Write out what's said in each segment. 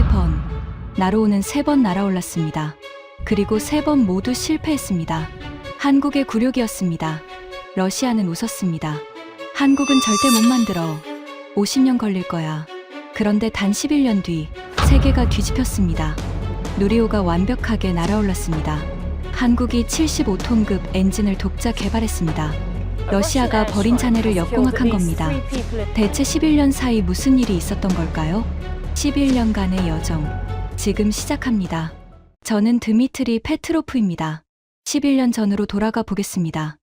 3번. 나로호는 3번 날아올랐습니다. 그리고 3번 모두 실패했습니다. 한국의 굴욕이었습니다. 러시아는 웃었습니다. 한국은 절대 못 만들어. 50년 걸릴 거야. 그런데 단 11년 뒤 세계가 뒤집혔습니다. 누리호가 완벽하게 날아올랐습니다. 한국이 75톤급 엔진을 독자 개발했습니다. 러시아가 버린 잔해를 역공학한 겁니다. 대체 11년 사이 무슨 일이 있었던 걸까요? 11년간의 여정, 지금 시작합니다. 저는 드미트리 페트로프입니다. 11년 전으로 돌아가 보겠습니다.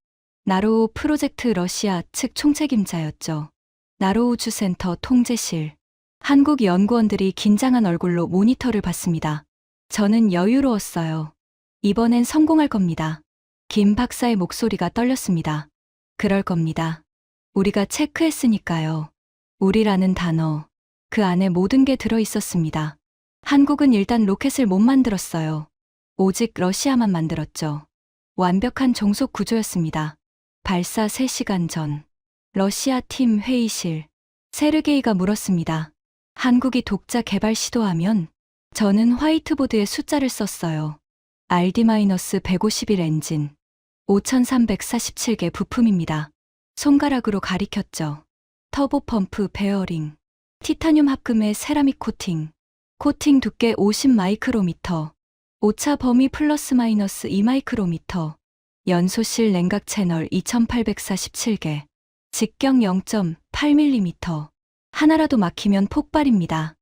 나로호 프로젝트 러시아 측 총책임자였죠. 나로호 우주센터 통제실. 한국 연구원들이 긴장한 얼굴로 모니터를 봤습니다. 저는 여유로웠어요. 이번엔 성공할 겁니다. 김 박사의 목소리가 떨렸습니다. 그럴 겁니다. 우리가 체크했으니까요. 우리라는 단어, 그 안에 모든 게 들어 있었습니다. 한국은 일단 로켓을 못 만들었어요. 오직 러시아만 만들었죠. 완벽한 종속 구조였습니다. 발사 3시간 전, 러시아 팀 회의실. 세르게이가 물었습니다. 한국이 독자 개발 시도하면? 저는 화이트보드에 숫자를 썼어요. RD-151 엔진, 5347개 부품입니다. 손가락으로 가리켰죠. 터보펌프 베어링, 티타늄 합금의 세라믹 코팅, 코팅 두께 50 마이크로미터, 오차 범위 플러스 마이너스 2 마이크로미터, 연소실 냉각 채널 2847개, 직경 0.8mm, 하나라도 막히면 폭발입니다.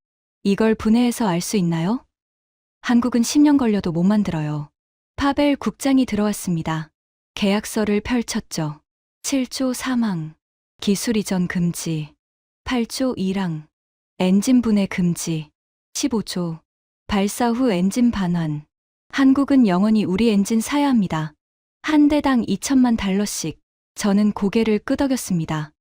이걸 분해해서 알 수 있나요? 한국은 10년 걸려도 못 만들어요. 파벨 국장이 들어왔습니다. 계약서를 펼쳤죠. 7조 사망, 기술 이전 금지, 8조 1항, 엔진 분해 금지, 15조, 발사 후 엔진 반환. 한국은 영원히 우리 엔진 사야 합니다. 한 대당 2천만 달러씩. 저는 고개를 끄덕였습니다.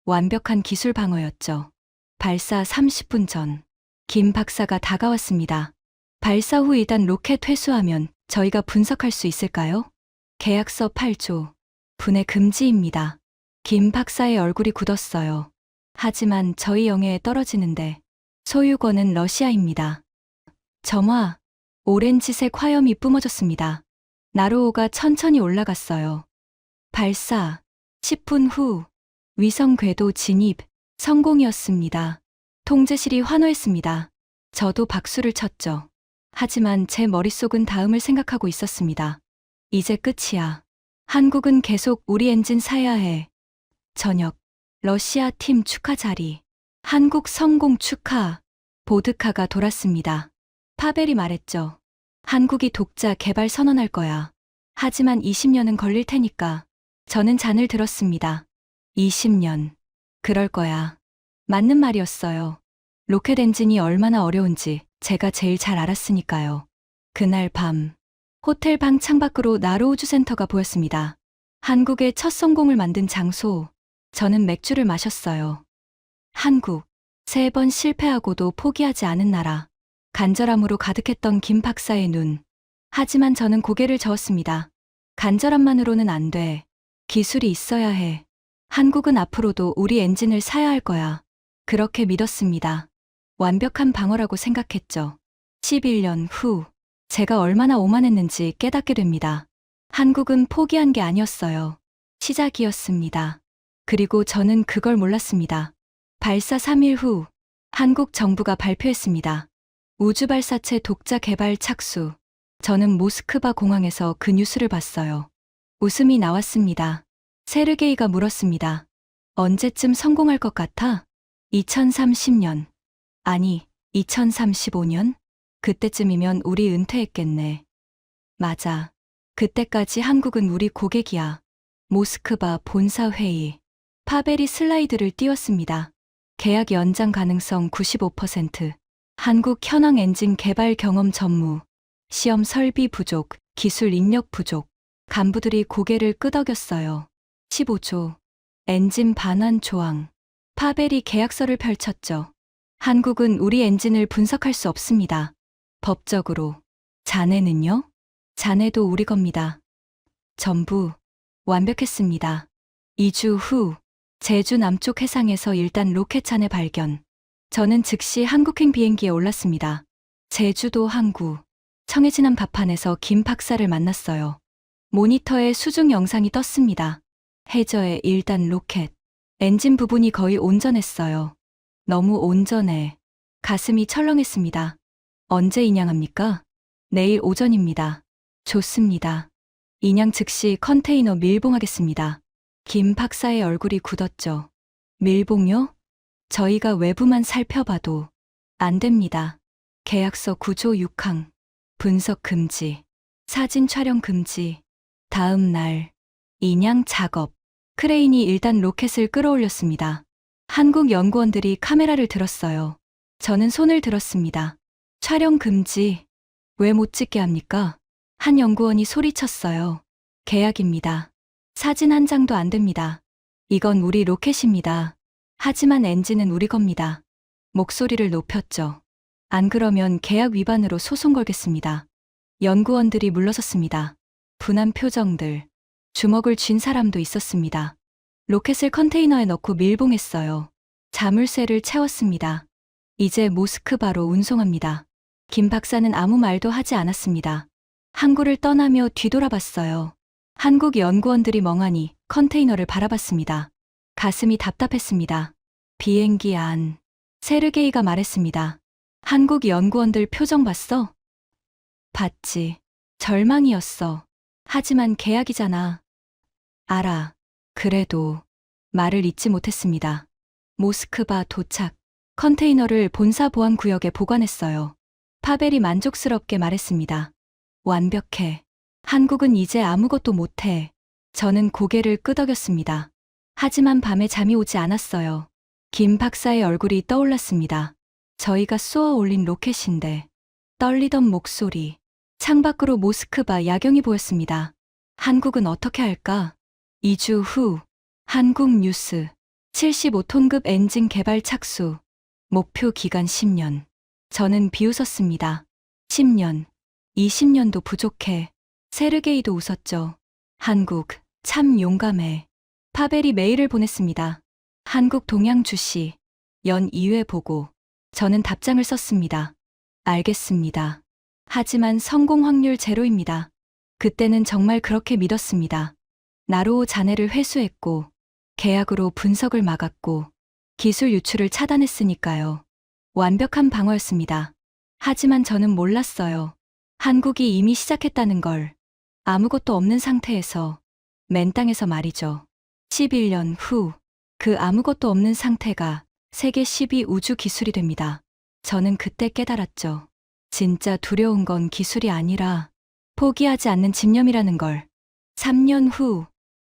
완벽한 기술 방어였죠. 발사 30분 전, 김 박사가 다가왔습니다. 발사 후 일단 로켓 회수하면 저희가 분석할 수 있을까요? 계약서 8조, 분해 금지입니다. 김 박사의 얼굴이 굳었어요. 하지만 저희 영해에 떨어지는데 소유권은 러시아입니다. 점화, 오렌지색 화염이 뿜어졌습니다. 나로호가 천천히 올라갔어요. 발사, 10분 후, 위성 궤도 진입, 성공이었습니다. 통제실이 환호했습니다. 저도 박수를 쳤죠. 하지만 제 머릿속은 다음을 생각하고 있었습니다. 이제 끝이야. 한국은 계속 우리 엔진 사야 해. 저녁, 러시아 팀 축하 자리. 한국 성공 축하. 보드카가 돌았습니다. 파벨이 말했죠. 한국이 독자 개발 선언할 거야. 하지만 20년은 걸릴 테니까. 저는 잔을 들었습니다. 20년. 그럴 거야. 맞는 말이었어요. 로켓 엔진이 얼마나 어려운지 제가 제일 잘 알았으니까요. 그날 밤, 호텔 방 창밖으로 나로호 우주센터가 보였습니다. 한국의 첫 성공을 만든 장소. 저는 맥주를 마셨어요. 한국, 3번 실패하고도 포기하지 않은 나라. 간절함으로 가득했던 김 박사의 눈. 하지만 저는 고개를 저었습니다. 간절함만으로는 안 돼. 기술이 있어야 해. 한국은 앞으로도 우리 엔진을 사야 할 거야. 그렇게 믿었습니다. 완벽한 방어라고 생각했죠. 11년 후, 제가 얼마나 오만했는지 깨닫게 됩니다. 한국은 포기한 게 아니었어요. 시작이었습니다. 그리고 저는 그걸 몰랐습니다. 발사 3일 후, 한국 정부가 발표했습니다. 우주발사체 독자 개발 착수. 저는 모스크바 공항에서 그 뉴스를 봤어요. 웃음이 나왔습니다. 세르게이가 물었습니다. 언제쯤 성공할 것 같아? 2030년. 아니, 2035년? 그때쯤이면 우리 은퇴했겠네. 맞아. 그때까지 한국은 우리 고객이야. 모스크바 본사 회의. 파벨이 슬라이드를 띄웠습니다. 계약 연장 가능성 95%. 한국 현황 엔진 개발 경험 전무. 시험 설비 부족, 기술 인력 부족. 간부들이 고개를 끄덕였어요. 15조. 엔진 반환 조항. 파벨이 계약서를 펼쳤죠. 한국은 우리 엔진을 분석할 수 없습니다. 법적으로. 잔해는요? 잔해도 우리 겁니다. 전부 완벽했습니다. 2주 후, 제주 남쪽 해상에서 일단 로켓 잔해 발견. 저는 즉시 한국행 비행기에 올랐습니다. 제주도 항구. 청해진한 갑판에서 김 박사를 만났어요. 모니터에 수중 영상이 떴습니다. 해저의 1단 로켓. 엔진 부분이 거의 온전했어요. 너무 온전해. 가슴이 철렁했습니다. 언제 인양합니까? 내일 오전입니다. 좋습니다. 인양 즉시 컨테이너 밀봉하겠습니다. 김 박사의 얼굴이 굳었죠. 밀봉요? 저희가 외부만 살펴봐도 안 됩니다. 계약서 구조 6항. 분석 금지. 사진 촬영 금지. 다음 날. 인양 작업. 크레인이 일단 로켓을 끌어올렸습니다. 한국 연구원들이 카메라를 들었어요. 저는 손을 들었습니다. 촬영 금지. 왜 못 찍게 합니까? 한 연구원이 소리쳤어요. 계약입니다. 사진 한 장도 안 됩니다. 이건 우리 로켓입니다. 하지만 엔진은 우리 겁니다. 목소리를 높였죠. 안 그러면 계약 위반으로 소송 걸겠습니다. 연구원들이 물러섰습니다. 분한 표정들. 주먹을 쥔 사람도 있었습니다. 로켓을 컨테이너에 넣고 밀봉했어요. 자물쇠를 채웠습니다. 이제 모스크바로 운송합니다. 김 박사는 아무 말도 하지 않았습니다. 항구를 떠나며 뒤돌아봤어요. 한국 연구원들이 멍하니 컨테이너를 바라봤습니다. 가슴이 답답했습니다. 비행기 안. 세르게이가 말했습니다. 한국 연구원들 표정 봤어? 봤지. 절망이었어. 하지만 계약이잖아. 알아. 그래도 말을 잇지 못했습니다. 모스크바 도착. 컨테이너를 본사 보안 구역에 보관했어요. 파벨이 만족스럽게 말했습니다. 완벽해. 한국은 이제 아무것도 못해. 저는 고개를 끄덕였습니다. 하지만 밤에 잠이 오지 않았어요. 김 박사의 얼굴이 떠올랐습니다. 저희가 쏘아 올린 로켓인데. 떨리던 목소리. 창밖으로 모스크바 야경이 보였습니다. 한국은 어떻게 할까? 2주 후. 한국 뉴스. 75톤급 엔진 개발 착수. 목표 기간 10년. 저는 비웃었습니다. 10년. 20년도 부족해. 세르게이도 웃었죠. 한국, 참 용감해. 파벨이 메일을 보냈습니다. 한국 동양 주시. 연 2회 보고. 저는 답장을 썼습니다. 알겠습니다. 하지만 성공 확률 제로입니다. 그때는 정말 그렇게 믿었습니다. 나로호 잔해를 회수했고, 계약으로 분석을 막았고, 기술 유출을 차단했으니까요. 완벽한 방어였습니다. 하지만 저는 몰랐어요. 한국이 이미 시작했다는 걸. 아무것도 없는 상태에서, 맨 땅에서 말이죠. 11년 후, 그 아무것도 없는 상태가 세계 10위 우주 기술이 됩니다. 저는 그때 깨달았죠. 진짜 두려운 건 기술이 아니라 포기하지 않는 집념이라는 걸. 3년 후,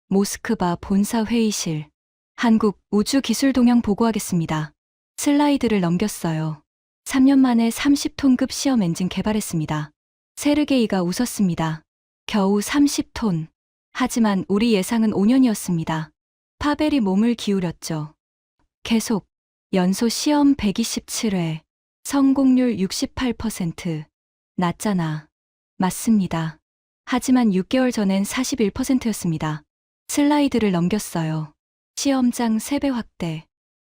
모스크바 본사 회의실. 한국 우주기술 동향 보고하겠습니다. 슬라이드를 넘겼어요. 3년 만에 30톤급 시험 엔진 개발했습니다. 세르게이가 웃었습니다. 겨우 30톤. 하지만 우리 예상은 5년이었습니다. 파벨이 몸을 기울였죠. 계속. 연소 시험 127회. 성공률 68%. 낮잖아. 맞습니다. 하지만 6개월 전엔 41%였습니다. 슬라이드를 넘겼어요. 시험장 3배 확대.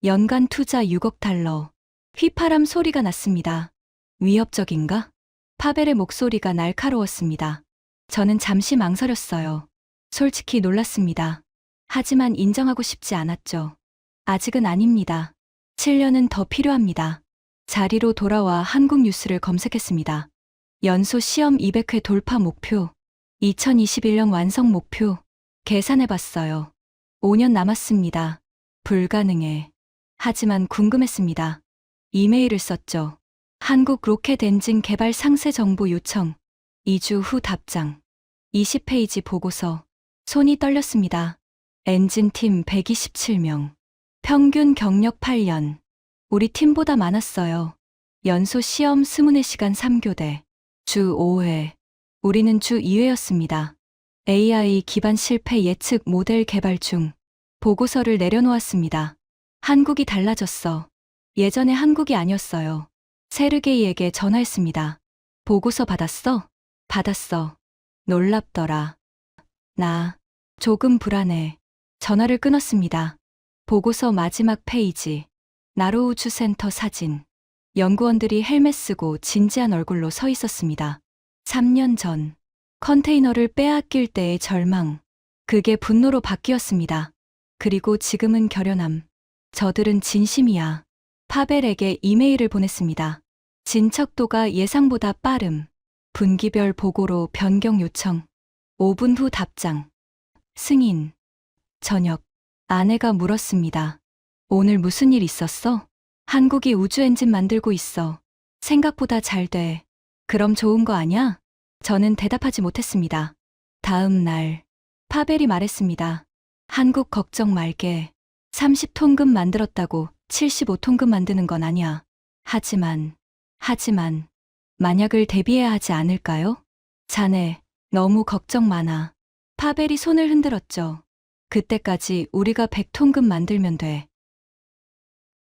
연간 투자 6억 달러. 휘파람 소리가 났습니다. 위협적인가? 파벨의 목소리가 날카로웠습니다. 저는 잠시 망설였어요. 솔직히 놀랐습니다. 하지만 인정하고 싶지 않았죠. 아직은 아닙니다. 7년은 더 필요합니다. 자리로 돌아와 한국 뉴스를 검색했습니다. 연소 시험 200회 돌파 목표. 2021년 완성 목표. 계산해봤어요. 5년 남았습니다. 불가능해. 하지만 궁금했습니다. 이메일을 썼죠. 한국 로켓 엔진 개발 상세 정보 요청. 2주 후 답장. 20페이지 보고서. 손이 떨렸습니다. 엔진팀 127명. 평균 경력 8년. 우리 팀보다 많았어요. 연소 시험 24시간 3교대. 주 5회. 우리는 주 2회였습니다. AI 기반 실패 예측 모델 개발 중. 보고서를 내려놓았습니다. 한국이 달라졌어. 예전의 한국이 아니었어요. 세르게이에게 전화했습니다. 보고서 받았어? 받았어. 놀랍더라. 나 조금 불안해. 전화를 끊었습니다. 보고서 마지막 페이지. 나로우 우주센터 사진. 연구원들이 헬멧 쓰고 진지한 얼굴로 서 있었습니다. 3년 전, 컨테이너를 빼앗길 때의 절망. 그게 분노로 바뀌었습니다. 그리고 지금은 결연함. 저들은 진심이야. 파벨에게 이메일을 보냈습니다. 진척도가 예상보다 빠름. 분기별 보고로 변경 요청. 5분 후 답장. 승인. 저녁. 아내가 물었습니다. 오늘 무슨 일 있었어? 한국이 우주 엔진 만들고 있어. 생각보다 잘 돼. 그럼 좋은 거 아냐? 저는 대답하지 못했습니다. 다음 날, 파벨이 말했습니다. 한국 걱정 말게. 30톤급 만들었다고 75톤급 만드는 건 아니야. 하지만, 만약을 대비해야 하지 않을까요? 자네, 너무 걱정 많아. 파벨이 손을 흔들었죠. 그때까지 우리가 100톤급 만들면 돼.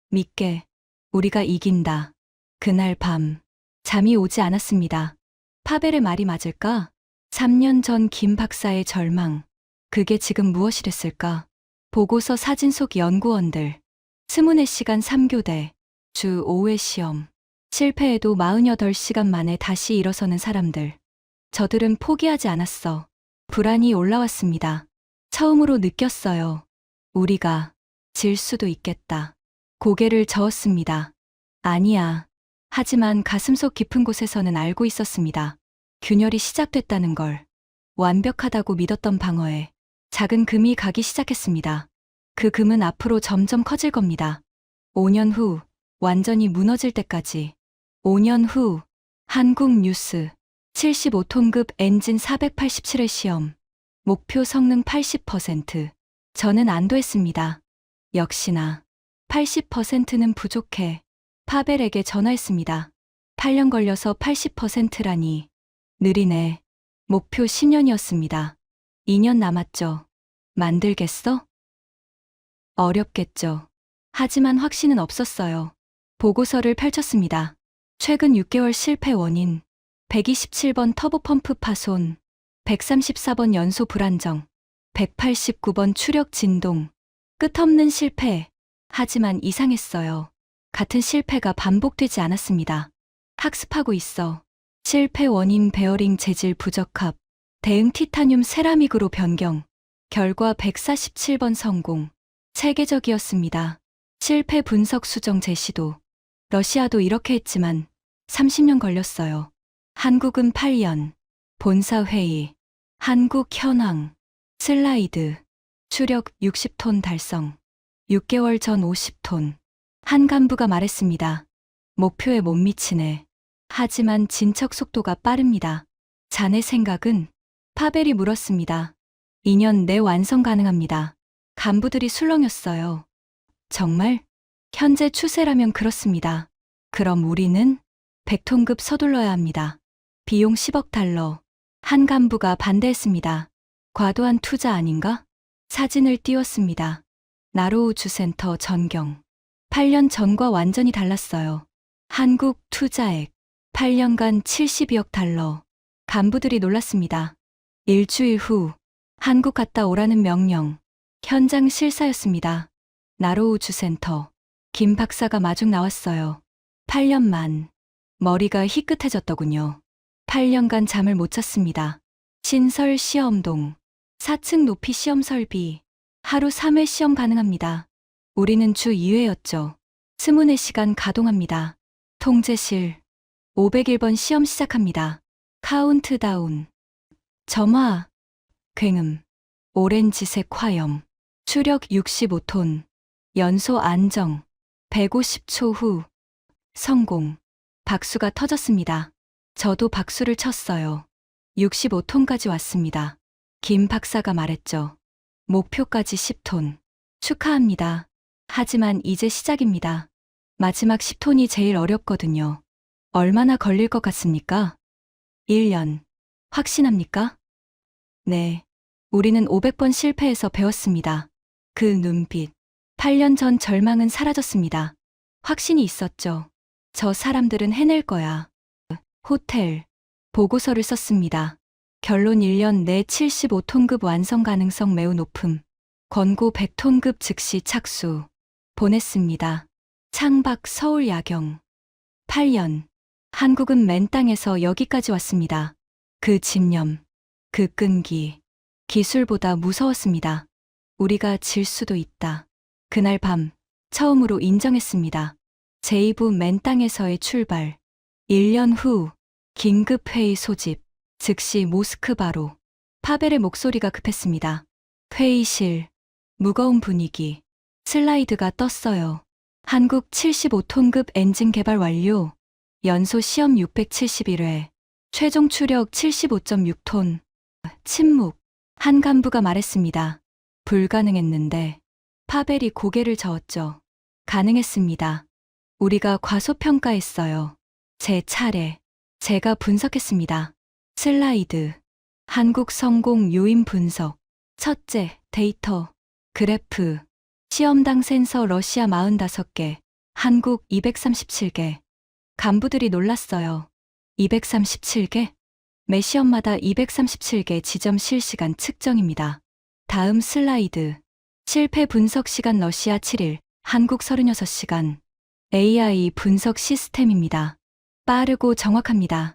믿게, 우리가 이긴다. 그날 밤, 잠이 오지 않았습니다. 파벨의 말이 맞을까? 3년 전 김 박사의 절망. 그게 지금 무엇이 됐을까? 보고서 사진 속 연구원들. 24시간 3교대. 주 5회 시험. 실패해도 48시간 만에 다시 일어서는 사람들. 저들은 포기하지 않았어. 불안이 올라왔습니다. 처음으로 느꼈어요. 우리가 질 수도 있겠다. 고개를 저었습니다. 아니야. 하지만 가슴속 깊은 곳에서는 알고 있었습니다. 균열이 시작됐다는 걸. 완벽하다고 믿었던 방어에 작은 금이 가기 시작했습니다. 그 금은 앞으로 점점 커질 겁니다. 5년 후, 완전히 무너질 때까지. 5년 후, 한국 뉴스. 75톤급 엔진 487회 시험. 목표 성능 80%. 저는 안도했습니다. 역시나 80%는 부족해. 파벨에게 전화했습니다. 8년 걸려서 80%라니. 느리네. 목표 10년이었습니다. 2년 남았죠. 만들겠어? 어렵겠죠. 하지만 확신은 없었어요. 보고서를 펼쳤습니다. 최근 6개월 실패 원인. 127번 터보펌프 파손. 134번 연소 불안정. 189번 추력 진동. 끝없는 실패. 하지만 이상했어요. 같은 실패가 반복되지 않았습니다. 학습하고 있어. 실패 원인 베어링 재질 부적합. 대응 티타늄 세라믹으로 변경. 결과 147번 성공. 세계적이었습니다. 실패 분석 수정 제시도. 러시아도 이렇게 했지만 30년 걸렸어요. 한국은 8년. 본사 회의. 한국 현황. 슬라이드. 추력 60톤 달성. 6개월 전 50톤. 한 간부가 말했습니다. 목표에 못 미치네. 하지만 진척 속도가 빠릅니다. 자네 생각은? 파벨이 물었습니다. 2년 내 완성 가능합니다. 간부들이 술렁였어요. 정말? 현재 추세라면 그렇습니다. 그럼 우리는 100톤급 서둘러야 합니다. 비용 10억 달러. 한 간부가 반대했습니다. 과도한 투자 아닌가? 사진을 띄웠습니다. 나로우 주센터 전경. 8년 전과 완전히 달랐어요. 한국 투자액. 8년간 72억 달러. 간부들이 놀랐습니다. 일주일 후, 한국 갔다 오라는 명령. 현장 실사였습니다. 나로우 주센터. 김 박사가 마중 나왔어요. 8년 만. 머리가 희끗해졌더군요. 8년간 잠을 못 잤습니다. 신설 시험동. 4층 높이 시험 설비. 하루 3회 시험 가능합니다. 우리는 주 2회였죠. 24시간 가동합니다. 통제실. 501번 시험 시작합니다. 카운트다운. 점화. 굉음. 오렌지색 화염. 추력 65톤. 연소 안정. 150초 후. 성공. 박수가 터졌습니다. 저도 박수를 쳤어요. 65톤까지 왔습니다. 김 박사가 말했죠. 목표까지 10톤. 축하합니다. 하지만 이제 시작입니다. 마지막 10톤이 제일 어렵거든요. 얼마나 걸릴 것 같습니까? 1년. 확신합니까? 네. 우리는 500번 실패해서 배웠습니다. 그 눈빛. 8년 전 절망은 사라졌습니다. 확신이 있었죠. 저 사람들은 해낼 거야. 호텔. 보고서를 썼습니다. 결론 1년 내 75톤급 완성 가능성 매우 높음. 권고 100톤급 즉시 착수. 보냈습니다. 창밖 서울 야경. 8년. 한국은 맨 땅에서 여기까지 왔습니다. 그 집념, 그 끈기, 기술보다 무서웠습니다. 우리가 질 수도 있다. 그날 밤, 처음으로 인정했습니다. 제2부 맨 땅에서의 출발. 1년 후, 긴급회의 소집. 즉시 모스크바로. 파벨의 목소리가 급했습니다. 회의실, 무거운 분위기. 슬라이드가 떴어요. 한국 75톤급 엔진 개발 완료. 연소 시험 671회. 최종 추력 75.6톤. 침묵. 한 간부가 말했습니다. 불가능했는데. 파벨이 고개를 저었죠. 가능했습니다. 우리가 과소평가했어요. 제 차례. 제가 분석했습니다. 슬라이드. 한국 성공 요인 분석. 첫째, 데이터. 그래프. 시험당 센서 러시아 45개, 한국 237개. 간부들이 놀랐어요. 237개? 매 시험마다 237개 지점 실시간 측정입니다. 다음 슬라이드. 실패 분석 시간 러시아 7일, 한국 36시간. AI 분석 시스템입니다. 빠르고 정확합니다.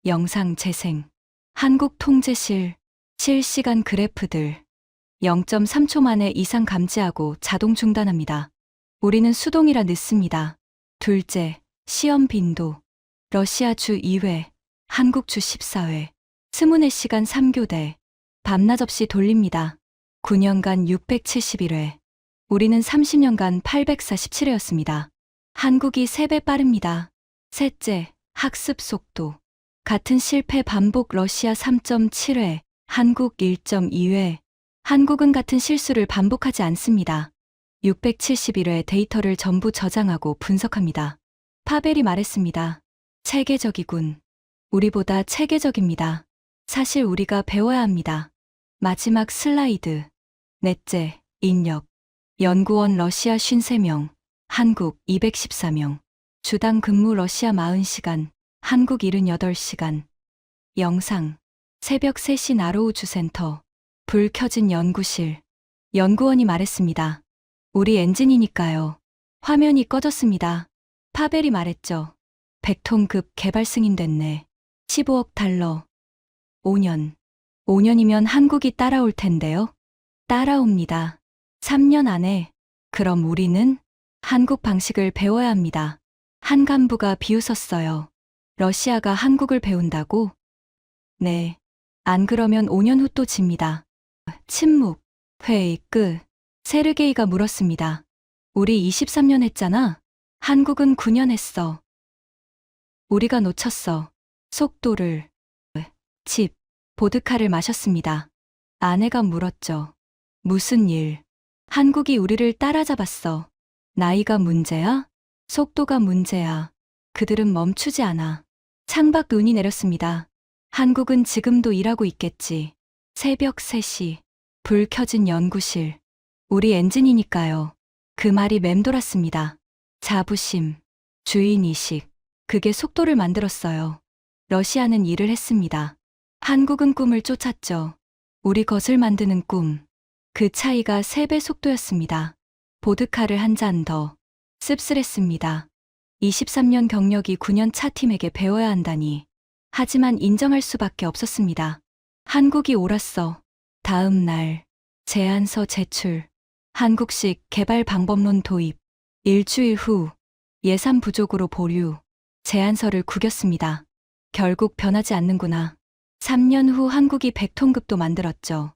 영상 재생. 한국 통제실. 실시간 그래프들. 0.3초 만에 이상 감지하고 자동 중단합니다. 우리는 수동이라 늦습니다. 둘째, 시험 빈도. 러시아 주 2회, 한국 주 14회. 24시간 3교대. 밤낮 없이 돌립니다. 9년간 671회. 우리는 30년간 847회였습니다. 한국이 3배 빠릅니다. 셋째, 학습 속도. 같은 실패 반복 러시아 3.7회, 한국 1.2회. 한국은 같은 실수를 반복하지 않습니다. 671회 데이터를 전부 저장하고 분석합니다. 파벨이 말했습니다. 체계적이군. 우리보다 체계적입니다. 사실 우리가 배워야 합니다. 마지막 슬라이드. 넷째, 인력. 연구원 러시아 53명, 한국 214명. 주당 근무 러시아 40시간, 한국 78시간. 영상. 새벽 3시 나로우 주센터. 불 켜진 연구실. 연구원이 말했습니다. 우리 엔진이니까요. 화면이 꺼졌습니다. 파벨이 말했죠. 100톤급 개발 승인됐네. 15억 달러. 5년. 5년이면 한국이 따라올 텐데요. 따라옵니다. 3년 안에. 그럼 우리는 한국 방식을 배워야 합니다. 한 간부가 비웃었어요. 러시아가 한국을 배운다고? 네. 안 그러면 5년 후 또 집니다. 침묵. 회의 끝. 세르게이가 물었습니다. 우리 23년 했잖아. 한국은 9년 했어. 우리가 놓쳤어. 속도를. 집. 보드카를 마셨습니다. 아내가 물었죠. 무슨 일? 한국이 우리를 따라잡았어. 나이가 문제야? 속도가 문제야. 그들은 멈추지 않아. 창밖 눈이 내렸습니다. 한국은 지금도 일하고 있겠지. 새벽 3시. 불 켜진 연구실. 우리 엔진이니까요. 그 말이 맴돌았습니다. 자부심. 주인의식. 그게 속도를 만들었어요. 러시아는 일을 했습니다. 한국은 꿈을 쫓았죠. 우리 것을 만드는 꿈. 그 차이가 3배 속도였습니다. 보드카를 한 잔 더. 씁쓸했습니다. 23년 경력이 9년 차 팀에게 배워야 한다니. 하지만 인정할 수밖에 없었습니다. 한국이 옳았어. 다음 날. 제안서 제출. 한국식 개발 방법론 도입. 일주일 후. 예산 부족으로 보류. 제안서를 구겼습니다. 결국 변하지 않는구나. 3년 후 한국이 100톤급도 만들었죠.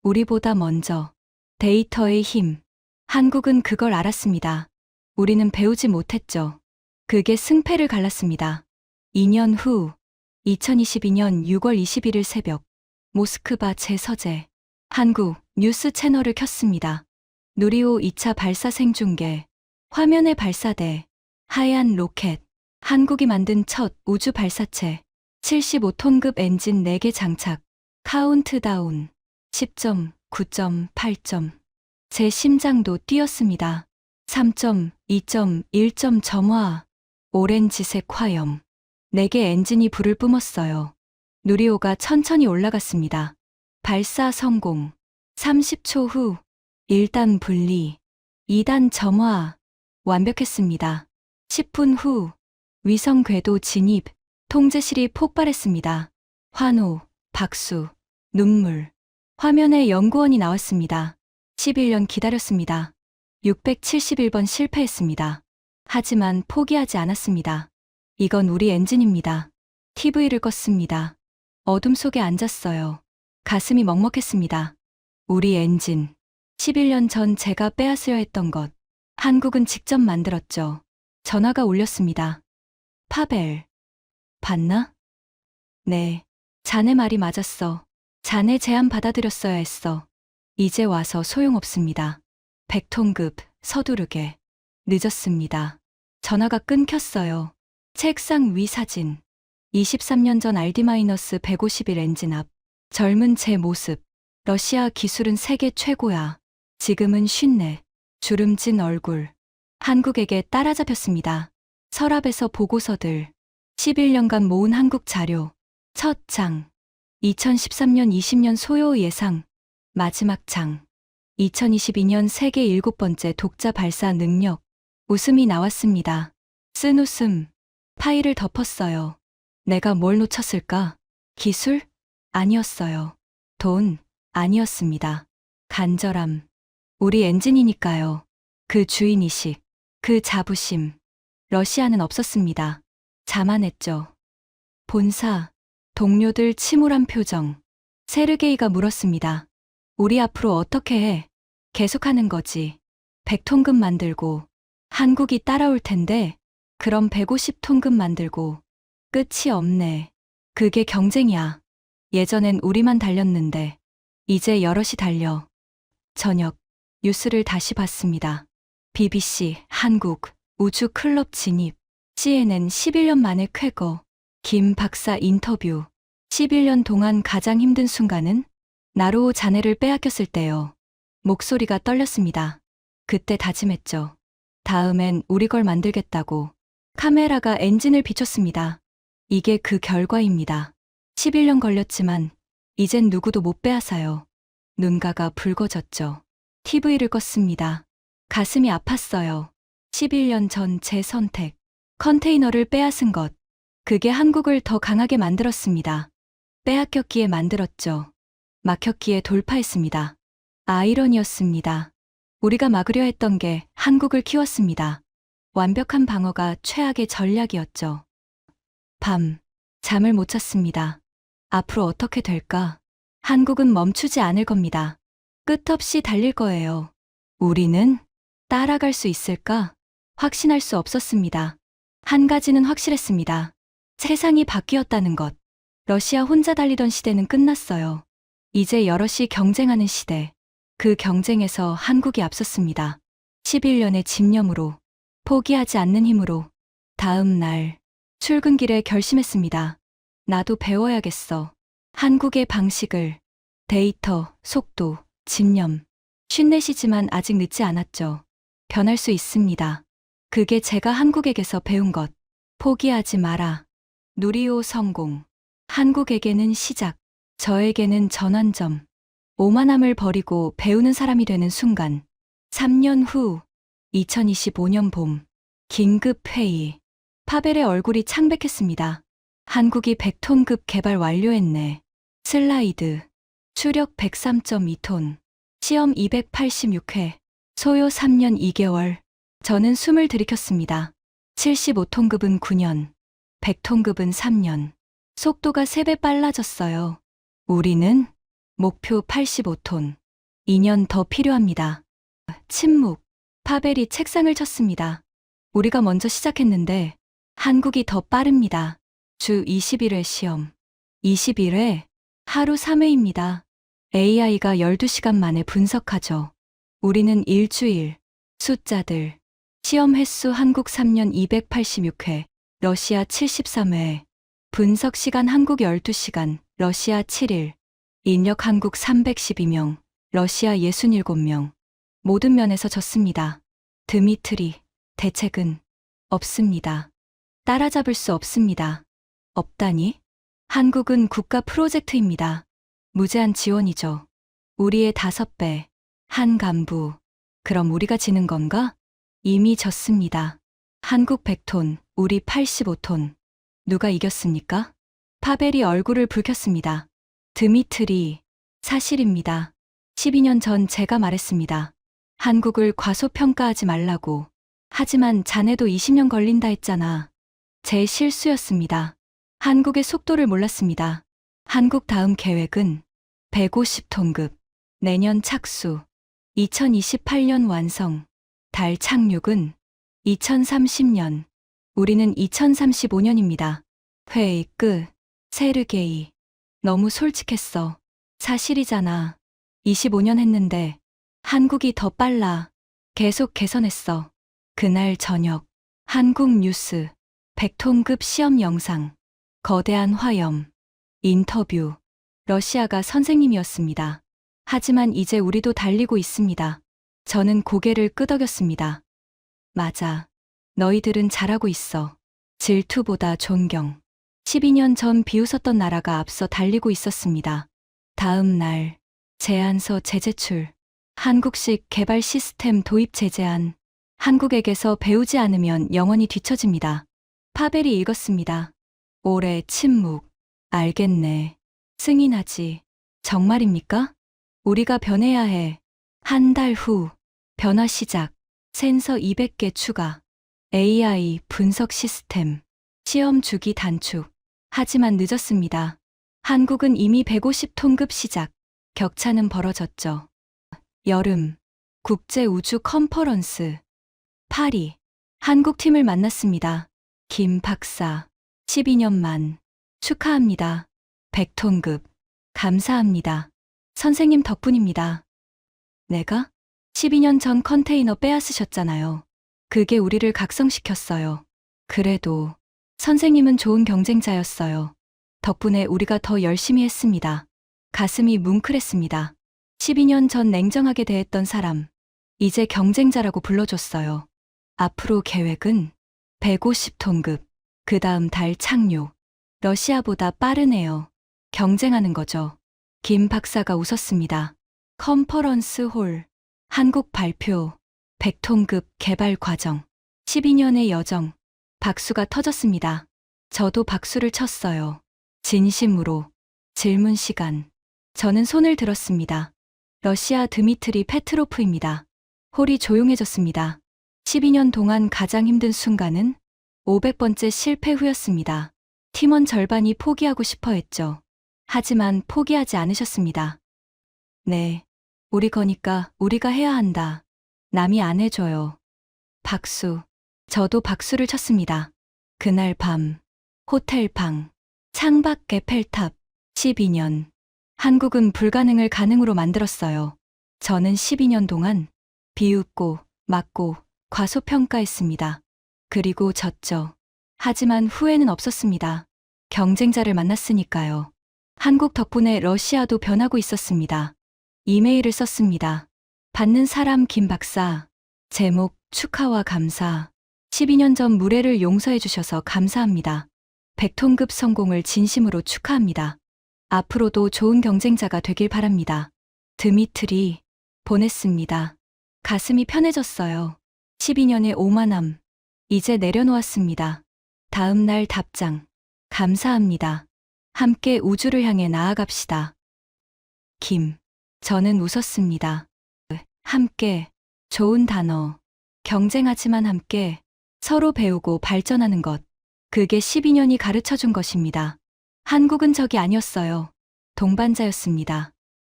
우리보다 먼저. 데이터의 힘. 한국은 그걸 알았습니다. 우리는 배우지 못했죠. 그게 승패를 갈랐습니다. 2년 후. 2022년 6월 21일 새벽. 모스크바 제 서재. 한국 뉴스 채널을 켰습니다. 누리호 2차 발사 생중계. 화면에 발사대. 하얀 로켓. 한국이 만든 첫 우주 발사체. 75톤급 엔진 4개 장착. 카운트다운. 10점, 9점, 8점. 제 심장도 뛰었습니다. 3점, 2점, 1점 점화. 오렌지색 화염. 4개 엔진이 불을 뿜었어요. 누리호가 천천히 올라갔습니다. 발사 성공. 30초 후. 1단 분리. 2단 점화. 완벽했습니다. 10분 후. 위성 궤도 진입, 통제실이 폭발했습니다. 환호, 박수, 눈물. 화면에 연구원이 나왔습니다. 11년 기다렸습니다. 671번 실패했습니다. 하지만 포기하지 않았습니다. 이건 우리 엔진입니다. TV를 껐습니다. 어둠 속에 앉았어요. 가슴이 먹먹했습니다. 우리 엔진. 11년 전 제가 빼앗으려 했던 것. 한국은 직접 만들었죠. 전화가 울렸습니다. 파벨. 봤나? 네. 자네 말이 맞았어. 자네 제안 받아들였어야 했어. 이제 와서 소용없습니다. 100톤급, 서두르게. 늦었습니다. 전화가 끊겼어요. 책상 위 사진. 23년 전 RD-151 엔진 앞. 젊은 제 모습. 러시아 기술은 세계 최고야. 지금은 쉰내. 주름진 얼굴. 한국에게 따라잡혔습니다. 서랍에서 보고서들. 11년간 모은 한국 자료. 첫 장. 2013년 20년 소요 예상. 마지막 장. 2022년 세계 7번째 독자 발사 능력. 웃음이 나왔습니다. 쓴 웃음. 파일을 덮었어요. 내가 뭘 놓쳤을까? 기술? 아니었어요. 돈? 아니었습니다. 간절함. 우리 엔진이니까요. 그 주인의식. 그 자부심. 러시아는 없었습니다. 자만했죠. 본사. 동료들 침울한 표정. 세르게이가 물었습니다. 우리 앞으로 어떻게 해? 계속하는 거지. 100톤급 만들고. 한국이 따라올 텐데, 그럼 150톤급 만들고. 끝이 없네. 그게 경쟁이야. 예전엔 우리만 달렸는데, 이제 여럿이 달려. 저녁, 뉴스를 다시 봤습니다. BBC, 한국, 우주 클럽 진입. CNN 11년 만에 쾌거. 김 박사 인터뷰. 11년 동안 가장 힘든 순간은? 나로호 자네를 빼앗겼을 때요. 목소리가 떨렸습니다. 그때 다짐했죠. 다음엔 우리 걸 만들겠다고. 카메라가 엔진을 비췄습니다. 이게 그 결과입니다. 11년 걸렸지만 이젠 누구도 못 빼앗아요. 눈가가 붉어졌죠. TV를 껐습니다. 가슴이 아팠어요. 11년 전 제 선택. 컨테이너를 빼앗은 것. 그게 한국을 더 강하게 만들었습니다. 빼앗겼기에 만들었죠. 막혔기에 돌파했습니다. 아이러니였습니다. 우리가 막으려 했던 게 한국을 키웠습니다. 완벽한 방어가 최악의 전략이었죠. 밤, 잠을 못 잤습니다. 앞으로 어떻게 될까? 한국은 멈추지 않을 겁니다. 끝없이 달릴 거예요. 우리는 따라갈 수 있을까? 확신할 수 없었습니다. 한 가지는 확실했습니다. 세상이 바뀌었다는 것. 러시아 혼자 달리던 시대는 끝났어요. 이제 여럿이 경쟁하는 시대. 그 경쟁에서 한국이 앞섰습니다. 11년의 집념으로, 포기하지 않는 힘으로. 다음 날, 출근길에 결심했습니다. 나도 배워야겠어. 한국의 방식을. 데이터, 속도, 집념. 쉰내시지만 아직 늦지 않았죠. 변할 수 있습니다. 그게 제가 한국에게서 배운 것. 포기하지 마라. 누리호 성공. 한국에게는 시작. 저에게는 전환점. 오만함을 버리고 배우는 사람이 되는 순간. 3년 후. 2025년 봄. 긴급 회의. 파벨의 얼굴이 창백했습니다. 한국이 100톤급 개발 완료했네. 슬라이드. 추력 103.2톤. 시험 286회. 소요 3년 2개월. 저는 숨을 들이켰습니다. 75톤급은 9년. 100톤급은 3년. 속도가 3배 빨라졌어요. 우리는 목표 85톤. 2년 더 필요합니다. 침묵. 파벨이 책상을 쳤습니다. 우리가 먼저 시작했는데 한국이 더 빠릅니다. 주 21회 시험. 21회? 하루 3회입니다. AI가 12시간 만에 분석하죠. 우리는 일주일. 숫자들. 시험 횟수 한국 3년 286회, 러시아 73회. 분석 시간 한국 12시간, 러시아 7일. 인력 한국 312명, 러시아 67명. 모든 면에서 졌습니다. 드미트리, 대책은 없습니다. 따라잡을 수 없습니다. 없다니? 한국은 국가 프로젝트입니다. 무제한 지원이죠. 우리의 5배. 한 간부. 그럼 우리가 지는 건가? 이미 졌습니다. 한국 100톤, 우리 85톤. 누가 이겼습니까? 파벨이 얼굴을 붉혔습니다. 드미트리, 사실입니다. 12년 전 제가 말했습니다. 한국을 과소평가하지 말라고. 하지만 자네도 20년 걸린다 했잖아. 제 실수였습니다. 한국의 속도를 몰랐습니다. 한국 다음 계획은 150톤급, 내년 착수, 2028년 완성, 달 착륙은 2030년, 우리는 2035년입니다. 회의 끝. 세르게이, 너무 솔직했어. 사실이잖아. 25년 했는데 한국이 더 빨라. 계속 개선했어. 그날 저녁, 한국 뉴스, 100톤급 시험 영상, 거대한 화염, 인터뷰, 러시아가 선생님이었습니다. 하지만 이제 우리도 달리고 있습니다. 저는 고개를 끄덕였습니다. 맞아. 너희들은 잘하고 있어. 질투보다 존경. 12년 전 비웃었던 나라가 앞서 달리고 있었습니다. 다음 날, 제안서 재제출. 한국식 개발 시스템 도입 제재안. 한국에게서 배우지 않으면 영원히 뒤처집니다. 파벨이 읽었습니다. 올해 침묵. 알겠네. 승인하지. 정말입니까? 우리가 변해야 해. 한 달 후, 변화 시작. 센서 200개 추가. AI 분석 시스템. 시험 주기 단축. 하지만 늦었습니다. 한국은 이미 150톤급 시작. 격차는 벌어졌죠. 여름. 국제 우주 컨퍼런스. 파리. 한국 팀을 만났습니다. 김 박사. 12년 만. 축하합니다. 100톤급. 감사합니다. 선생님 덕분입니다. 내가? 12년 전 컨테이너 빼앗으셨잖아요. 그게 우리를 각성시켰어요. 그래도 선생님은 좋은 경쟁자였어요. 덕분에 우리가 더 열심히 했습니다. 가슴이 뭉클했습니다. 12년 전 냉정하게 대했던 사람, 이제 경쟁자라고 불러줬어요. 앞으로 계획은 150톤급, 그 다음 달 착륙. 러시아보다 빠르네요. 경쟁하는 거죠. 김 박사가 웃었습니다. 컨퍼런스 홀, 한국 발표, 100톤급 개발 과정, 12년의 여정, 박수가 터졌습니다. 저도 박수를 쳤어요. 진심으로. 질문 시간. 저는 손을 들었습니다. 러시아 드미트리 페트로프입니다. 홀이 조용해졌습니다. 12년 동안 가장 힘든 순간은 500번째 실패 후였습니다. 팀원 절반이 포기하고 싶어 했죠. 하지만 포기하지 않으셨습니다. 네. 우리 거니까 우리가 해야 한다. 남이 안 해줘요. 박수. 저도 박수를 쳤습니다. 그날 밤, 호텔 방, 창밖 에펠탑, 12년. 한국은 불가능을 가능으로 만들었어요. 저는 12년 동안 비웃고, 맞고, 과소평가했습니다. 그리고 졌죠. 하지만 후회는 없었습니다. 경쟁자를 만났으니까요. 한국 덕분에 러시아도 변하고 있었습니다. 이메일을 썼습니다. 받는 사람 김 박사. 제목 축하와 감사. 12년 전 무례를 용서해 주셔서 감사합니다. 100톤급 성공을 진심으로 축하합니다. 앞으로도 좋은 경쟁자가 되길 바랍니다. 드미트리. 보냈습니다. 가슴이 편해졌어요. 12년의 오만함. 이제 내려놓았습니다. 다음 날 답장. 감사합니다. 함께 우주를 향해 나아갑시다. 김. 저는 웃었습니다. 함께. 좋은 단어. 경쟁하지만 함께. 서로 배우고 발전하는 것. 그게 12년이 가르쳐 준 것입니다. 한국은 적이 아니었어요. 동반자였습니다.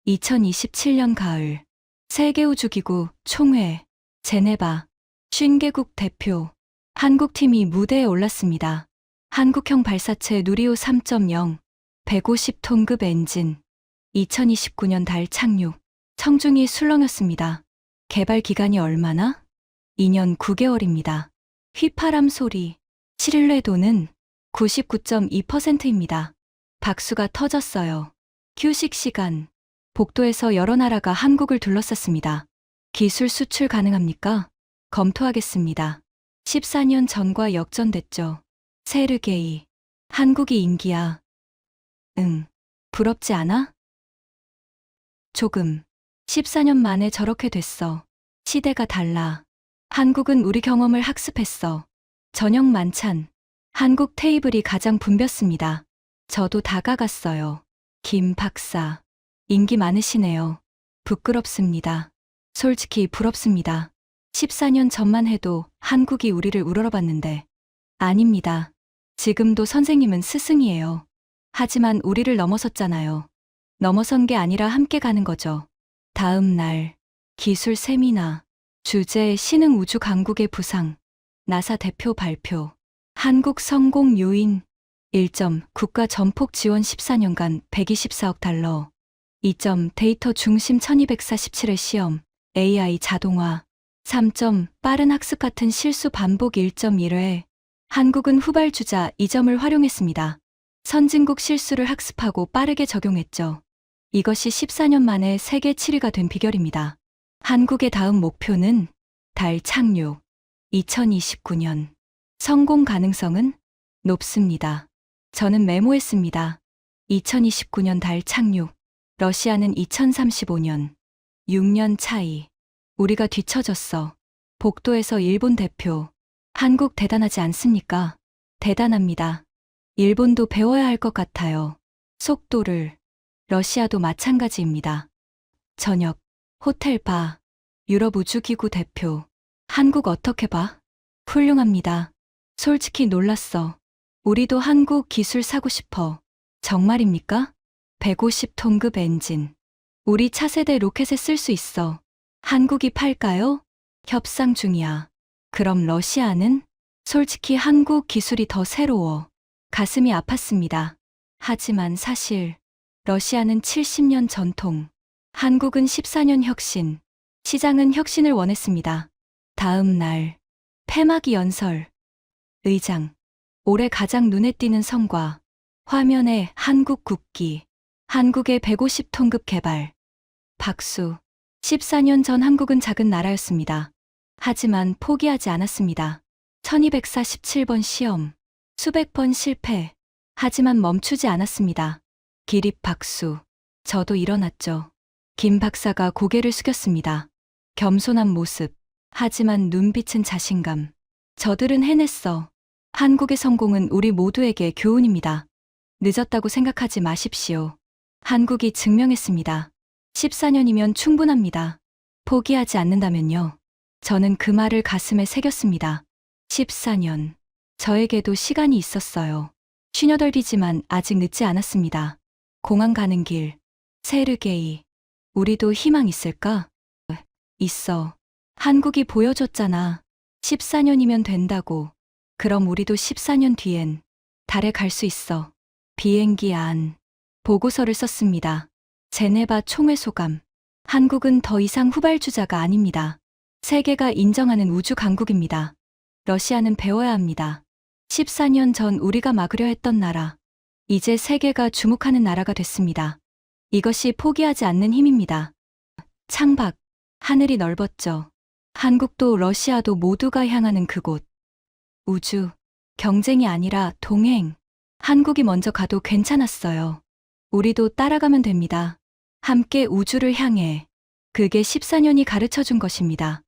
2027년 가을. 세계우주기구 총회. 제네바. 50개국 대표. 한국팀이 무대에 올랐습니다. 한국형 발사체 누리호 3.0. 150톤급 엔진. 2029년 달 착륙. 청중이 술렁였습니다. 개발 기간이 얼마나? 2년 9개월입니다. 휘파람 소리. 신뢰도는 99.2%입니다. 박수가 터졌어요. 휴식 시간. 복도에서 여러 나라가 한국을 둘러쌌습니다. 기술 수출 가능합니까? 검토하겠습니다. 14년 전과 역전됐죠. 세르게이. 한국이 인기야. 응. 부럽지 않아? 조금. 14년 만에 저렇게 됐어. 시대가 달라. 한국은 우리 경험을 학습했어. 저녁 만찬. 한국 테이블이 가장 붐볐습니다. 저도 다가갔어요. 김 박사. 인기 많으시네요. 부끄럽습니다. 솔직히 부럽습니다. 14년 전만 해도 한국이 우리를 우러러봤는데. 아닙니다. 지금도 선생님은 스승이에요. 하지만 우리를 넘어섰잖아요. 넘어선 게 아니라 함께 가는 거죠. 다음 날, 기술 세미나, 주제 신흥 우주 강국의 부상, 나사 대표 발표, 한국 성공 요인, 1점 국가 전폭 지원 14년간 124억 달러, 2점 데이터 중심 1247의 시험, AI 자동화, 3점 빠른 학습 같은 실수 반복 1.1회, 한국은 후발주자 2점을 활용했습니다. 선진국 실수를 학습하고 빠르게 적용했죠. 이것이 14년 만에 세계 7위가 된 비결입니다. 한국의 다음 목표는 달 착륙. 2029년. 성공 가능성은 높습니다. 저는 메모했습니다. 2029년 달 착륙. 러시아는 2035년. 6년 차이. 우리가 뒤처졌어. 복도에서 일본 대표. 한국 대단하지 않습니까? 대단합니다. 일본도 배워야 할 것 같아요. 속도를. 러시아도 마찬가지입니다. 저녁. 호텔 바. 유럽 우주기구 대표. 한국 어떻게 봐? 훌륭합니다. 솔직히 놀랐어. 우리도 한국 기술 사고 싶어. 정말입니까? 150톤급 엔진. 우리 차세대 로켓에 쓸 수 있어. 한국이 팔까요? 협상 중이야. 그럼 러시아는? 솔직히 한국 기술이 더 새로워. 가슴이 아팠습니다. 하지만 사실 러시아는 70년 전통, 한국은 14년 혁신, 시장은 혁신을 원했습니다. 다음 날, 폐막이 연설, 의장, 올해 가장 눈에 띄는 성과, 화면에 한국 국기, 한국의 150톤급 개발, 박수. 14년 전 한국은 작은 나라였습니다. 하지만 포기하지 않았습니다. 1247번 시험, 수백 번 실패, 하지만 멈추지 않았습니다. 기립 박수. 저도 일어났죠. 김 박사가 고개를 숙였습니다. 겸손한 모습, 하지만 눈빛은 자신감. 저들은 해냈어. 한국의 성공은 우리 모두에게 교훈입니다. 늦었다고 생각하지 마십시오. 한국이 증명했습니다. 14년이면 충분합니다. 포기하지 않는다면요. 저는 그 말을 가슴에 새겼습니다. 14년. 저에게도 시간이 있었어요. 쉬녀덜기지만 아직 늦지 않았습니다. 공항 가는 길. 세르게이. 우리도 희망 있을까? 있어. 한국이 보여줬잖아. 14년이면 된다고. 그럼 우리도 14년 뒤엔 달에 갈 수 있어. 비행기 안. 보고서를 썼습니다. 제네바 총회 소감. 한국은 더 이상 후발주자가 아닙니다. 세계가 인정하는 우주 강국입니다. 러시아는 배워야 합니다. 14년 전 우리가 막으려 했던 나라. 이제 세계가 주목하는 나라가 됐습니다. 이것이 포기하지 않는 힘입니다. 창밖. 하늘이 넓었죠. 한국도 러시아도 모두가 향하는 그곳. 우주. 경쟁이 아니라 동행. 한국이 먼저 가도 괜찮았어요. 우리도 따라가면 됩니다. 함께 우주를 향해. 그게 14년이 가르쳐 준 것입니다.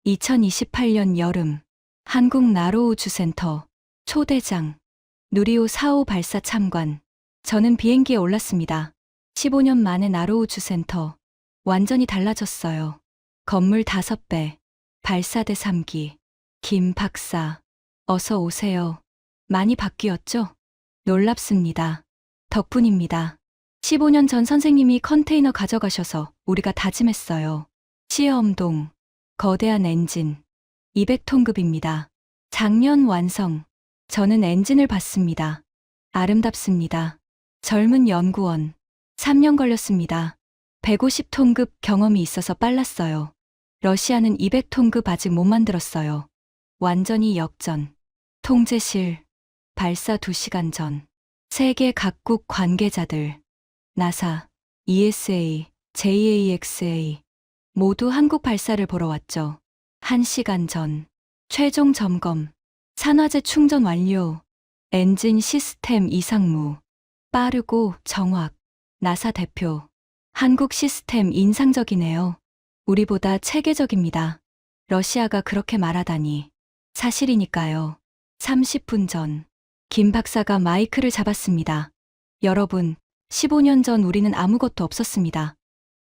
2028년 여름. 한국 나로우주센터. 초대장. 누리호 4호 발사 참관. 저는 비행기에 올랐습니다. 15년 만에 나로우주센터. 완전히 달라졌어요. 건물 5배. 발사대 3기. 김 박사. 어서 오세요. 많이 바뀌었죠? 놀랍습니다. 덕분입니다. 15년 전 선생님이 컨테이너 가져가셔서 우리가 다짐했어요. 시험동. 거대한 엔진. 200톤급입니다. 작년 완성. 저는 엔진을 봤습니다. 아름답습니다. 젊은 연구원. 3년 걸렸습니다. 150톤급 경험이 있어서 빨랐어요. 러시아는 200톤급 아직 못 만들었어요. 완전히 역전. 통제실. 발사 2시간 전. 세계 각국 관계자들. 나사, ESA, JAXA. 모두 한국 발사를 보러 왔죠. 1시간 전. 최종 점검. 산화제 충전 완료. 엔진 시스템 이상무. 빠르고 정확. 나사 대표. 한국 시스템 인상적이네요. 우리보다 체계적입니다. 러시아가 그렇게 말하다니. 사실이니까요. 30분 전, 김 박사가 마이크를 잡았습니다. 여러분, 15년 전 우리는 아무것도 없었습니다.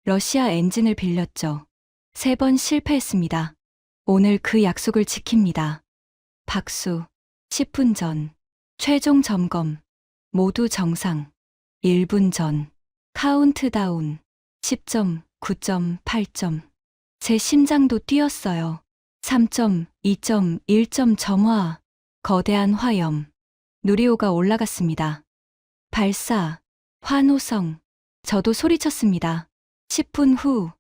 러시아 엔진을 빌렸죠. 3번 실패했습니다. 오늘 그 약속을 지킵니다. 박수. 10분 전, 최종 점검. 모두 정상. 1분 전, 카운트다운. 10점, 9점, 8점. 제 심장도 뛰었어요. 3점, 2점, 1점 점화. 거대한 화염. 누리호가 올라갔습니다. 발사. 환호성. 저도 소리쳤습니다. 10분 후.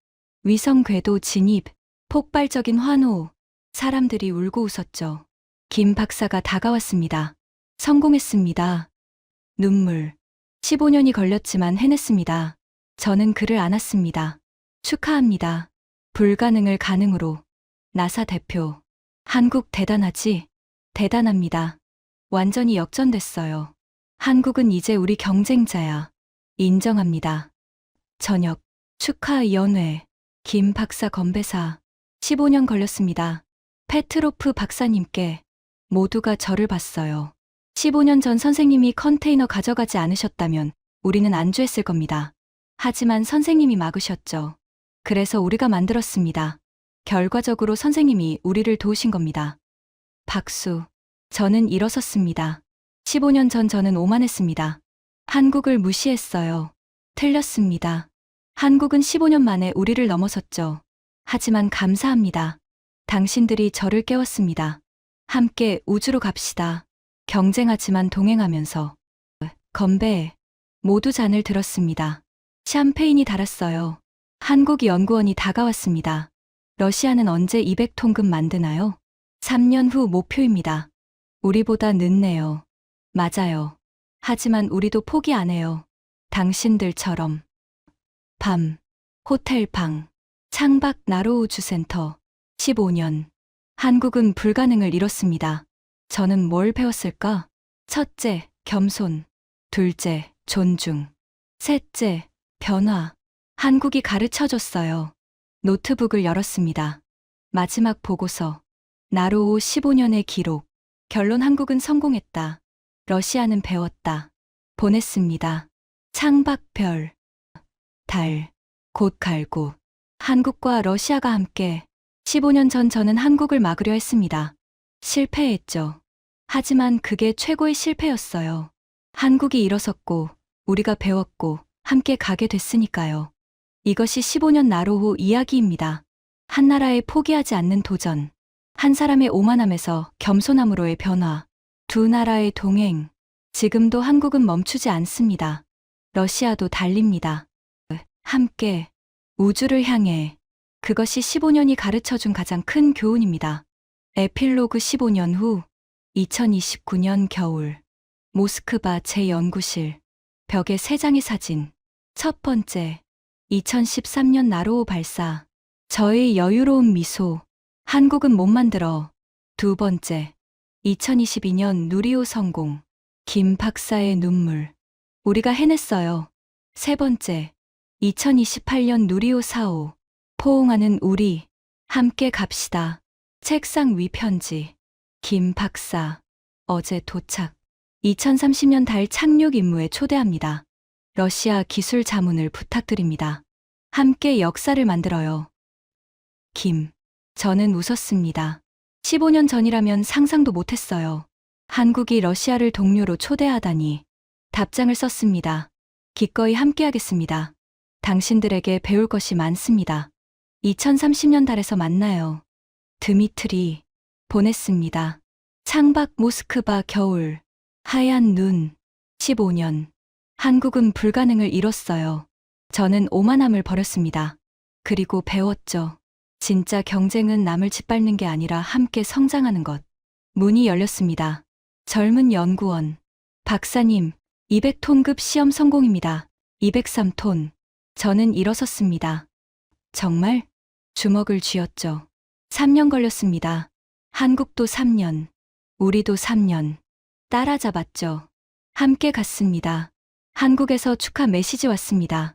위성 궤도 진입. 폭발적인 환호. 사람들이 울고 웃었죠. 김 박사가 다가왔습니다. 성공했습니다. 눈물. 15년이 걸렸지만 해냈습니다. 저는 그를 안았습니다. 축하합니다. 불가능을 가능으로. 나사 대표. 한국 대단하지? 대단합니다. 완전히 역전됐어요. 한국은 이제 우리 경쟁자야. 인정합니다. 저녁. 축하연회. 김 박사 건배사. 15년 걸렸습니다. 페트로프 박사님께. 모두가 저를 봤어요. 15년 전 선생님이 컨테이너 가져가지 않으셨다면 우리는 안주했을 겁니다. 하지만 선생님이 막으셨죠. 그래서 우리가 만들었습니다. 결과적으로 선생님이 우리를 도우신 겁니다. 박수. 저는 일어섰습니다. 15년 전 저는 오만했습니다. 한국을 무시했어요. 틀렸습니다. 한국은 15년 만에 우리를 넘어섰죠. 하지만 감사합니다. 당신들이 저를 깨웠습니다. 함께 우주로 갑시다. 경쟁하지만 동행하면서. 건배. 모두 잔을 들었습니다. 샴페인이 달았어요. 한국 연구원이 다가왔습니다. 러시아는 언제 200톤급 만드나요? 3년 후 목표입니다. 우리보다 늦네요. 맞아요. 하지만 우리도 포기 안 해요. 당신들처럼. 밤. 호텔 방. 창밖 나로우 주센터. 15년. 한국은 불가능을 이뤘습니다. 저는 뭘 배웠을까? 첫째, 겸손. 둘째, 존중. 셋째, 변화. 한국이 가르쳐줬어요. 노트북을 열었습니다. 마지막 보고서. 나로우 15년의 기록. 결론 한국은 성공했다. 러시아는 배웠다. 보냈습니다. 창밖 별. 달. 곧 갈고. 한국과 러시아가 함께. 15년 전 저는 한국을 막으려 했습니다. 실패했죠. 하지만 그게 최고의 실패였어요. 한국이 일어섰고, 우리가 배웠고, 함께 가게 됐으니까요. 이것이 15년 나로우 이야기입니다. 한 나라에 포기하지 않는 도전. 한 사람의 오만함에서 겸손함으로의 변화. 두 나라의 동행. 지금도 한국은 멈추지 않습니다. 러시아도 달립니다. 함께. 우주를 향해. 그것이 15년이 가르쳐준 가장 큰 교훈입니다. 에필로그 15년 후. 2029년 겨울. 모스크바 제 연구실. 벽에 3장의 사진. 첫 번째. 2013년 나로우 발사. 저의 여유로운 미소. 한국은 못 만들어. 두 번째. 2022년 누리호 성공. 김 박사의 눈물. 우리가 해냈어요. 세 번째. 2028년 누리호 사호. 포옹하는 우리. 함께 갑시다. 책상 위 편지. 김 박사. 어제 도착. 2030년 달 착륙 임무에 초대합니다. 러시아 기술 자문을 부탁드립니다. 함께 역사를 만들어요. 김. 저는 웃었습니다. 15년 전이라면 상상도 못했어요. 한국이 러시아를 동료로 초대하다니. 답장을 썼습니다. 기꺼이 함께하겠습니다. 당신들에게 배울 것이 많습니다. 2030년 달에서 만나요. 드미트리. 보냈습니다. 창밖 모스크바 겨울. 하얀 눈. 15년. 한국은 불가능을 이뤘어요. 저는 오만함을 버렸습니다. 그리고 배웠죠. 진짜 경쟁은 남을 짓밟는 게 아니라 함께 성장하는 것. 문이 열렸습니다. 젊은 연구원. 박사님, 200톤급 시험 성공입니다. 203톤. 저는 일어섰습니다. 정말? 주먹을 쥐었죠. 3년 걸렸습니다. 한국도 3년. 우리도 3년. 따라잡았죠. 함께 갔습니다. 한국에서 축하 메시지 왔습니다.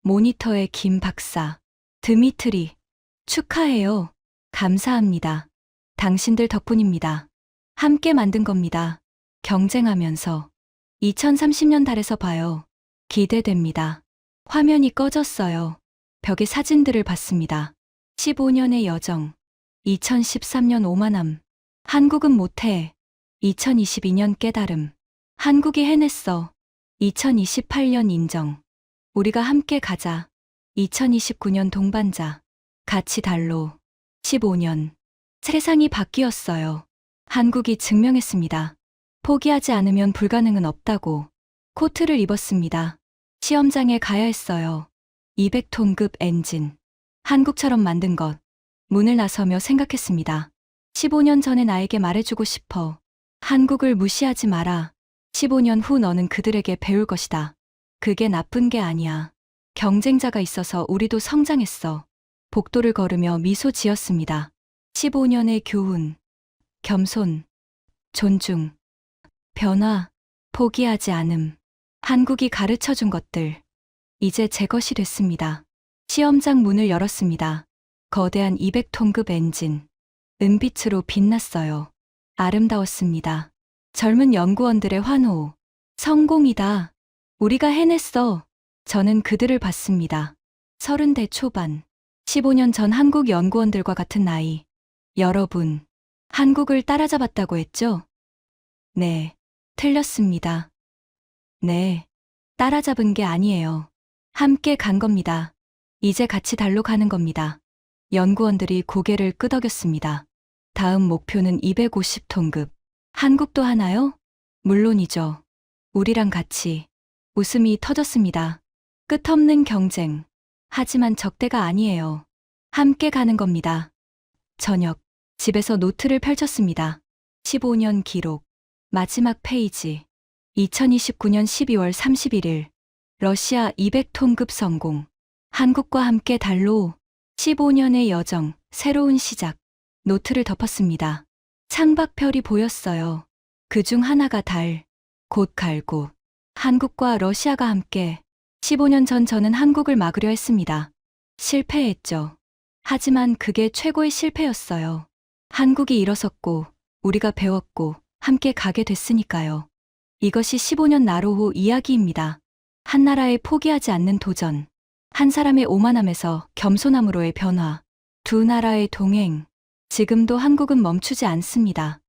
모니터의 김 박사. 드미트리. 축하해요. 감사합니다. 당신들 덕분입니다. 함께 만든 겁니다. 경쟁하면서. 2030년 달에서 봐요. 기대됩니다. 화면이 꺼졌어요. 벽에 사진들을 봤습니다. 15년의 여정. 2013년 오만함. 한국은 못해. 2022년 깨달음. 한국이 해냈어. 2028년 인정. 우리가 함께 가자. 2029년 동반자. 같이 달로. 15년. 세상이 바뀌었어요. 한국이 증명했습니다. 포기하지 않으면 불가능은 없다고. 코트를 입었습니다. 시험장에 가야 했어요. 200톤급 엔진. 한국처럼 만든 것. 문을 나서며 생각했습니다. 15년 전에 나에게 말해주고 싶어. 한국을 무시하지 마라. 15년 후 너는 그들에게 배울 것이다. 그게 나쁜 게 아니야. 경쟁자가 있어서 우리도 성장했어. 복도를 걸으며 미소 지었습니다. 15년의 교훈. 겸손. 존중. 변화. 포기하지 않음. 한국이 가르쳐 준 것들. 이제 제 것이 됐습니다. 시험장 문을 열었습니다. 거대한 200톤급 엔진. 은빛으로 빛났어요. 아름다웠습니다. 젊은 연구원들의 환호. 성공이다. 우리가 해냈어. 저는 그들을 봤습니다. 30대 초반. 15년 전 한국 연구원들과 같은 나이. 여러분, 한국을 따라잡았다고 했죠? 네, 틀렸습니다. 네, 따라잡은 게 아니에요. 함께 간 겁니다. 이제 같이 달로 가는 겁니다. 연구원들이 고개를 끄덕였습니다. 다음 목표는 250톤급. 한국도 하나요? 물론이죠. 우리랑 같이. 웃음이 터졌습니다. 끝없는 경쟁. 하지만 적대가 아니에요. 함께 가는 겁니다. 저녁. 집에서 노트를 펼쳤습니다. 15년 기록. 마지막 페이지. 2029년 12월 31일. 러시아 200톤급 성공. 한국과 함께 달로. 15년의 여정, 새로운 시작. 노트를 덮었습니다. 창밖별이 보였어요. 그중 하나가 달. 곧 갈고. 한국과 러시아가 함께. 15년 전 저는 한국을 막으려 했습니다. 실패했죠. 하지만 그게 최고의 실패였어요. 한국이 일어섰고, 우리가 배웠고, 함께 가게 됐으니까요. 이것이 15년 나로호 이야기입니다. 한 나라에 포기하지 않는 도전. 한 사람의 오만함에서 겸손함으로의 변화. 두 나라의 동행. 지금도 한국은 멈추지 않습니다.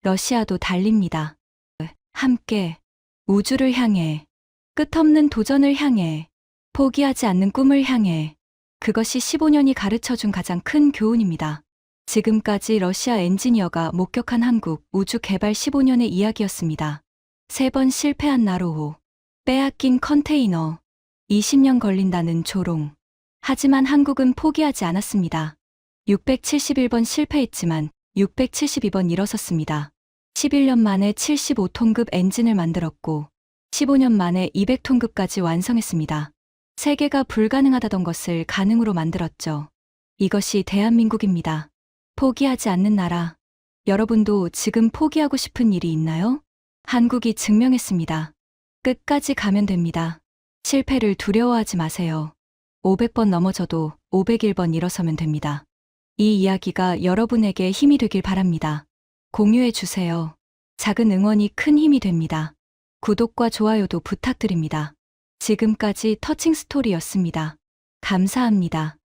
러시아도 달립니다. 함께. 우주를 향해. 끝없는 도전을 향해. 포기하지 않는 꿈을 향해. 그것이 15년이 가르쳐준 가장 큰 교훈입니다. 지금까지 러시아 엔지니어가 목격한 한국 우주 개발 15년의 이야기였습니다. 3번 실패한 나로호. 빼앗긴 컨테이너. 20년 걸린다는 조롱. 하지만 한국은 포기하지 않았습니다. 671번 실패했지만 672번 일어섰습니다. 11년 만에 75톤급 엔진을 만들었고 15년 만에 200톤급까지 완성했습니다. 세계가 불가능하다던 것을 가능으로 만들었죠. 이것이 대한민국입니다. 포기하지 않는 나라. 여러분도 지금 포기하고 싶은 일이 있나요? 한국이 증명했습니다. 끝까지 가면 됩니다. 실패를 두려워하지 마세요. 500번 넘어져도 501번 일어서면 됩니다. 이 이야기가 여러분에게 힘이 되길 바랍니다. 공유해 주세요. 작은 응원이 큰 힘이 됩니다. 구독과 좋아요도 부탁드립니다. 지금까지 터칭 스토리였습니다. 감사합니다.